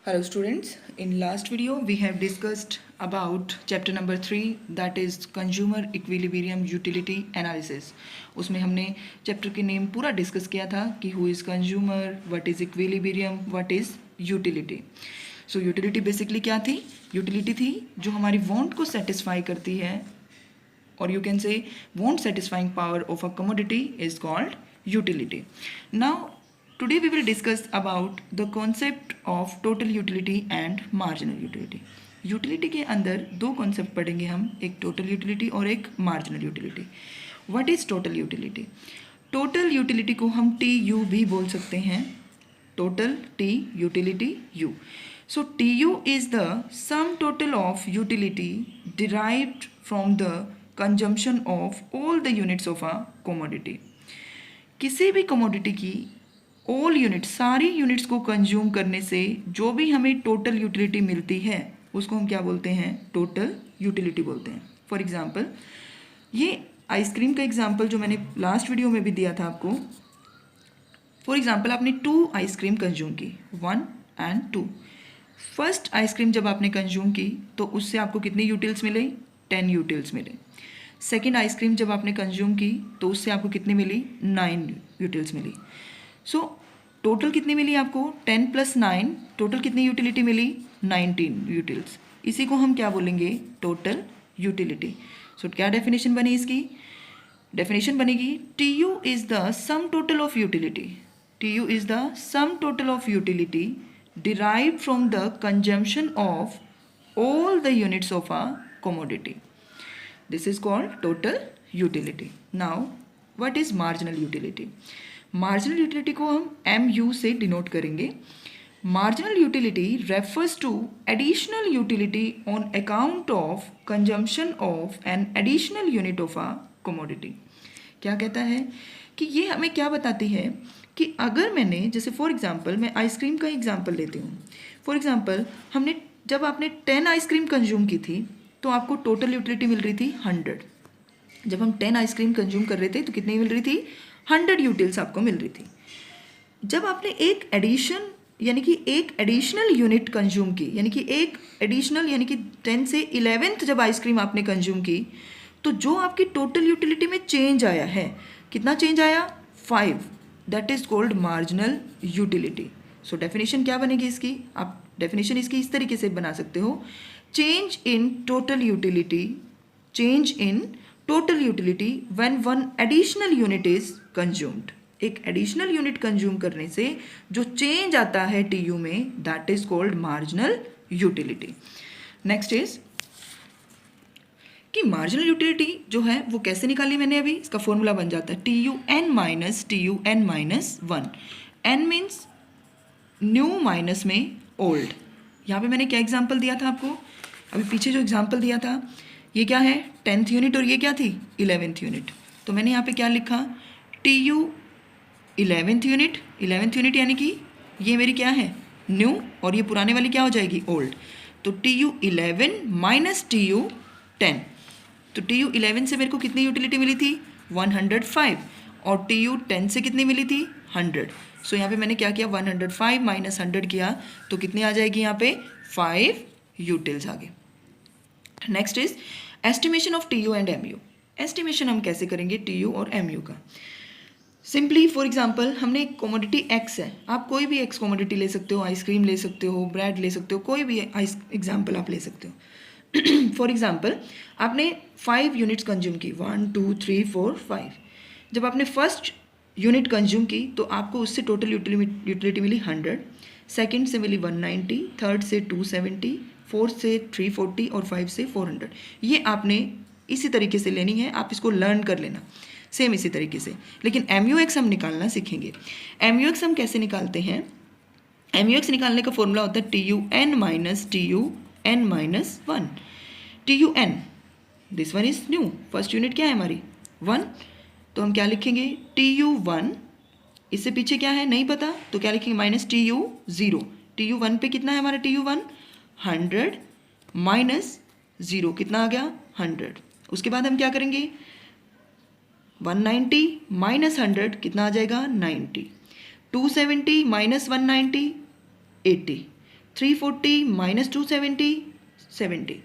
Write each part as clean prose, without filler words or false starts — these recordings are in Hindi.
Hello students, in last video we have discussed about chapter number 3 that is consumer equilibrium utility analysis. उसमें हमने चैप्टर के नेम पूरा डिस्कस किया था कि who is consumer, what is equilibrium, what is utility. So utility basically क्या थी? Utility थी जो हमारी want को satisfy करती है और you can say want satisfying power of a commodity is called utility. Now today we will discuss about the concept of total utility and marginal utility. Utility के अंदर दो कॉन्सेप्ट पढ़ेंगे हम, एक टोटल यूटिलिटी और एक marginal utility. What is total utility? Total utility को हम TU भी बोल सकते हैं. Total T utility U. So TU is the sum total of utility derived from the consumption of all the units of a commodity. किसी भी कमोडिटी की ऑल यूनिट, सारी यूनिट्स को कंज्यूम करने से जो भी हमें टोटल यूटिलिटी मिलती है उसको हम क्या बोलते हैं? टोटल यूटिलिटी बोलते हैं. फॉर एग्जांपल, ये आइसक्रीम का एग्जांपल जो मैंने लास्ट वीडियो में भी दिया था आपको. फॉर एग्जांपल, आपने 2 आइसक्रीम कंज्यूम की, 1 and 2. फर्स्ट आइसक्रीम जब आपने कंज्यूम की तो उससे आपको कितनी यूटिल्स मिले? 10 यूटिल्स मिले. सेकेंड आइसक्रीम जब आपने कंज्यूम की तो उससे आपको कितनी मिली? 9 यूटिल्स मिली. सो टोटल कितनी मिली आपको? 10 + 9, टोटल कितनी यूटिलिटी मिली? 19 यूटिल्स. इसी को हम क्या बोलेंगे? Total utility. सो क्या डेफिनेशन बनी इसकी? डेफिनेशन बनेगी TU is the sum total of utility. TU is the sum total of utility derived from the consumption of all the units of a commodity. This is called total utility. Now, what is marginal utility? Marginal utility को हम MU से डिनोट करेंगे. Marginal utility refers to additional utility on account of consumption of an additional unit of a commodity. क्या कहता है कि ये हमें क्या बताती है कि अगर मैंने, जैसे फॉर एग्जांपल मैं आइसक्रीम का एग्जांपल लेती हूँ. फॉर एग्जांपल, जब आपने 10 आइसक्रीम कंज्यूम की थी तो आपको टोटल यूटिलिटी मिल रही थी 100. जब हम 10 आइसक्रीम कंज्यूम कर रहे थे तो कितनी मिल रही थी? 100 यूटिल्स आपको मिल रही थी. जब आपने एक एडिशन यानी कि एक एडिशनल यूनिट कंज्यूम की, यानी कि एक एडिशनल यानी कि 10 से 11th जब आइसक्रीम आपने कंज्यूम की तो जो आपकी टोटल यूटिलिटी में चेंज आया है, कितना चेंज आया? 5. That is called marginal utility. So definition क्या बनेगी इसकी? आप डेफिनेशन इसकी इस तरीके से बना सकते हो, change in total utility, change in total utility when one additional unit is consumed. एक एडिशनल यूनिट कंज्यूम करने से जो चेंज आता है TU में, that is called marginal utility. Next is कि मार्जिनल यूटिलिटी जो है वो कैसे निकाली मैंने अभी, इसका फॉर्मूला बन जाता है TUN - 1. N means new minus में ओल्ड. यहाँ पे मैंने क्या एग्जाम्पल दिया था आपको? अभी पीछे जो एग्जाम्पल दिया था, ये क्या है? 10th यूनिट और ये क्या थी? 11th unit. तो मैंने यहाँ पे क्या लिखा? TU 11th unit. 11th unit यानी कि ये मेरी क्या है? न्यू, और ये पुराने वाली क्या हो जाएगी? ओल्ड. तो TU 11 - TU 10. तो TU 11 से मेरे को कितनी यूटिलिटी मिली थी? 105. और TU 10 से कितनी मिली थी? 100. सो यहाँ पे मैंने क्या किया? 105 - 100 किया तो कितनी आ जाएगी यहाँ पे? 5 यूटिल्स आ गए. Next is estimation of TU and MU. Estimation हम कैसे करेंगे TU और MU का? सिंपली फॉर एग्जांपल, हमने एक कमोडिटी X है, आप कोई भी X कमोडिटी ले सकते हो, आइसक्रीम ले सकते हो, ब्रेड ले सकते हो, कोई भी एग्जांपल आप ले सकते हो. फॉर एग्जांपल, आपने 5 यूनिट्स कंज्यूम की, 1 2 3 4 5. जब आपने फर्स्ट यूनिट कंज्यूम की तो आपको उससे टोटल यूटिलिटी मिली 100. सेकेंड से मिली 190, थर्ड से 270, फोर्थ से 340 और 5 से 400. ये आपने इसी तरीके से लेनी है, आप इसको लर्न कर लेना सेम इसी तरीके से. लेकिन MUX हम निकालना सीखेंगे. MUX हम कैसे निकालते हैं? MUX निकालने का फॉर्मूला होता है TUN - TUN - 1. TUN, this one is new, first unit क्या है हमारी? 1. तो हम क्या लिखेंगे? TU1. इससे पीछे क्या है नहीं पता तो क्या लिखेंगे? -TU0. TU1 पे कितना है हमारा? TU1 100 - 0 कितना आ गया? 100. उसके बाद हम क्या करेंगे? 190 - 100 कितना आ जाएगा? 90. 270 - 190 80. 340 माइनस 270 70,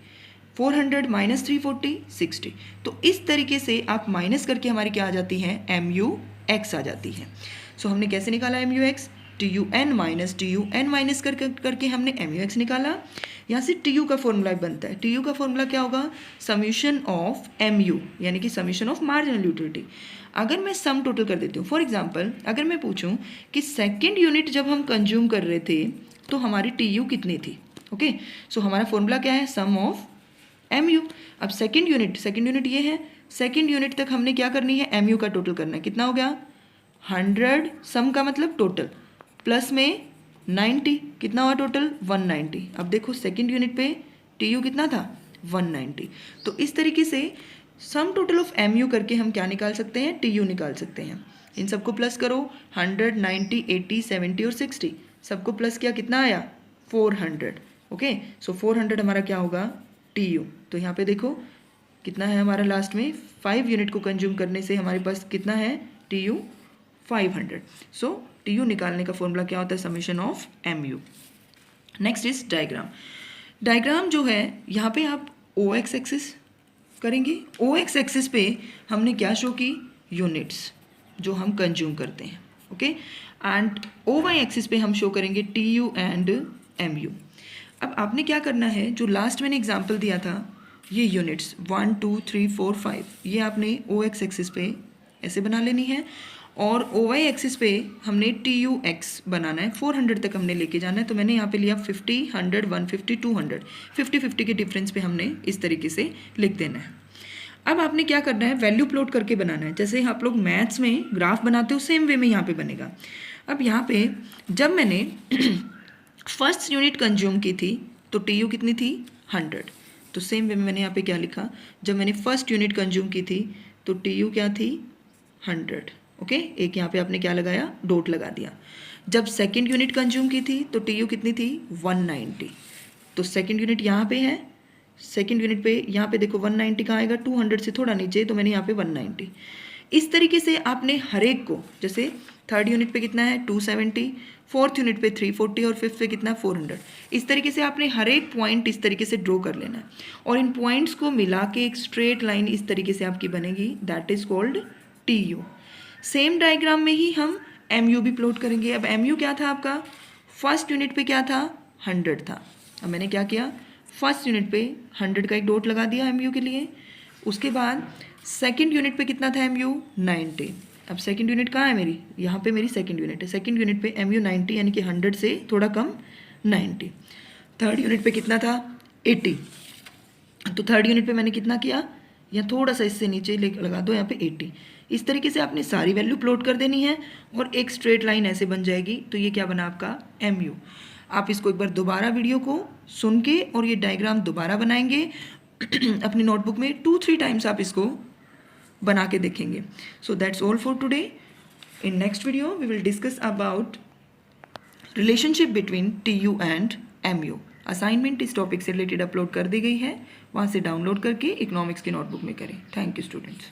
400 माइनस 340 60। तो इस तरीके से आप माइनस करके हमारी क्या आ जाती है, MUX आ जाती है। सो हमने कैसे निकाला MUX, TUN माइनस करके हमने MUX निकाला। यहाँ से TU का फॉर्मूला बनता है। TU का फॉर्मूला क्या होगा, समीशन ऑफ MU, यानी कि समीशन ऑफ मार्जिनल यूटिलिटी। अगर मैं सम टोटल कर देती हूँ, फॉर एग्जांपल अगर मैं पूछूं कि सेकंड यूनिट जब हम कंज्यूम कर रहे थे तो हमारी TU कितनी थी, ओके। सो हमारा फॉर्मूला क्या है, सम ऑफ MU। अब सेकंड यूनिट ये है, सेकंड यूनिट तक हमने क्या करनी है, MU का टोटल करना है। कितना हो गया 100, सम का मतलब टोटल, प्लस में 90, कितना हुआ टोटल 190। अब देखो सेकंड यूनिट पे TU कितना था 190। तो इस तरीके से सम टोटल ऑफ MU करके हम क्या निकाल सकते हैं, TU निकाल सकते हैं। इन सबको प्लस करो, 100, 90, 80, 70 और 60 सबको प्लस किया, कितना आया 400, ओके। सो 400 हमारा क्या होगा TU। तो यहाँ पे देखो कितना है हमारा, लास्ट में 5 यूनिट को कंज्यूम करने से हमारे पास कितना है TU 500। सो TU निकालने का फॉर्मूला क्या होता है, summation of MU। Next is diagram. Diagram जो है यहाँ पे आप OX एक्सिस करेंगे। OX एक्सिस पे हमने क्या शो की, यूनिट्स जो हम कंज्यूम करते हैं, ओके। एंड OY एक्सिस पे हम शो करेंगे TU एंड MU। अब आपने क्या करना है, जो लास्ट मैंने एग्जांपल दिया था, ये यूनिट्स 1 2 3 4 5 ये आपने OX एक्सिस पे ऐसे बना लेनी है, और OY एक्सिस पे हमने TUX बनाना है। 400 तक हमने लेके जाना है। तो मैंने यहाँ पे लिया 50, 100, 150, 200, 50-50 के डिफरेंस पे हमने इस तरीके से लिख देना है। अब आपने क्या करना है, वैल्यू प्लॉट करके बनाना है। जैसे आप लोग मैथ्स में ग्राफ बनाते हो, सेम वे में यहाँ पे बनेगा। अब यहाँ पे जब मैंने फर्स्ट यूनिट कंज्यूम की थी तो TU कितनी थी 100। तो सेम वे में मैंने यहाँ पे क्या लिखा, जब मैंने फर्स्ट यूनिट कंज्यूम की थी तो TU क्या थी 100, ओके। एक यहाँ पे आपने क्या लगाया, डॉट लगा दिया। जब सेकंड यूनिट कंज्यूम की थी तो TU कितनी थी 190। तो सेकंड यूनिट यहाँ पे है, सेकंड यूनिट पे यहाँ पे देखो 190 कहाँ आएगा, 200 से थोड़ा नीचे, तो मैंने यहाँ पे 190। इस तरीके से आपने हर एक को, जैसे थर्ड यूनिट पे कितना है 270, फोर्थ यूनिट पे 340 और फिफ्थ पे कितना 400। इस तरीके से आपने हर एक पॉइंट इस तरीके से ड्रॉ कर लेना है, और इन पॉइंट्स को मिला के एक स्ट्रेट लाइन इस तरीके से आपकी बनेगी, that is called TU। Same diagram में ही हम MU भी प्लॉट करेंगे। अब MU क्या था आपका, फर्स्ट यूनिट पे क्या था 100 था। अब मैंने क्या किया, फर्स्ट यूनिट पे 100 का एक डॉट लगा दिया MU के लिए। उसके बाद सेकंड यूनिट पे कितना था MU 90। अब सेकंड यूनिट कहाँ है मेरी, यहाँ पे मेरी सेकंड यूनिट है। सेकंड यूनिट पे MU 90 यानी कि 100 से थोड़ा कम 90। थर्ड यूनिट पे कितना था 80। तो थर्ड यूनिट पे मैंने कितना किया, या थोड़ा सा इससे नीचे लगा दो यहाँ पे 80। इस तरीके से आपने सारी वैल्यू प्लॉट कर देनी है और एक स्ट्रेट लाइन ऐसे बन जाएगी। तो ये क्या बना आपका MU। आप इसको एक बार दोबारा वीडियो को सुन के और ये डायग्राम दोबारा बनाएंगे अपनी नोटबुक में 2-3 टाइम्स आप इसको बना के देखेंगे। So that's all for today. In next video we will discuss about relationship between TU and MU। Assignment इस टॉपिक से रिलेटेड अपलोड कर दी गई है, वहाँ से डाउनलोड करके इकोनॉमिक्स की नोटबुक में करें। Thank you students.